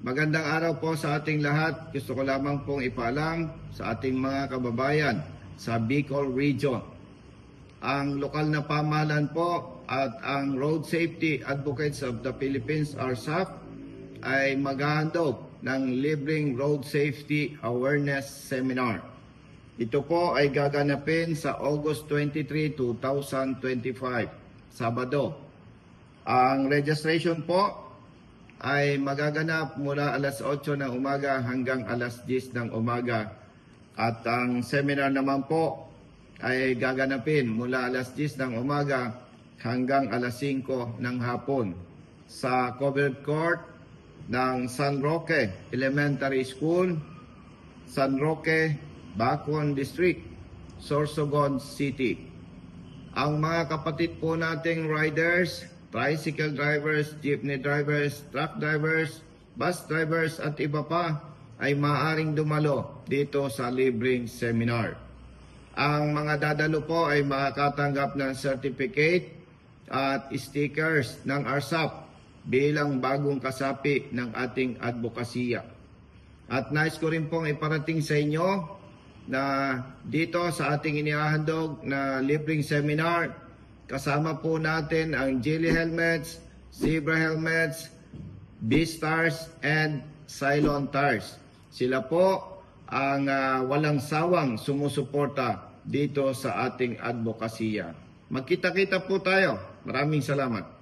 Magandang araw po sa ating lahat. Gusto ko lamang pong ipaalam sa ating mga kababayan sa Bicol Region. Ang lokal na pamahalaan po at ang Road Safety Advocates of the Philippines, RSAP, ay maghahandog ng libreng Road Safety Awareness Seminar. Ito po ay gaganapin sa August 23, 2025, Sabado. Ang registration po ay magaganap mula alas 8 ng umaga hanggang alas 10 ng umaga. At ang seminar naman po ay gaganapin mula alas 10 ng umaga hanggang alas 5 ng hapon sa covered court ng San Roque Elementary School, San Roque, Bacon District, Sorsogon City. Ang mga kapatid po nating riders, tricycle drivers, jeepney drivers, truck drivers, bus drivers at iba pa ay maaaring dumalo dito sa libreng seminar. Ang mga dadalo po ay makakatanggap ng certificate at stickers ng RSAP bilang bagong kasapi ng ating advokasya. At nais ko rin pong iparating sa inyo na dito sa ating inihahandog na libreng seminar, kasama po natin ang Geely helmets, Zebra helmets, B-Stars, and Cylon tires. Sila po ang walang sawang sumusuporta dito sa ating advokasya. Magkita-kita po tayo. Maraming salamat.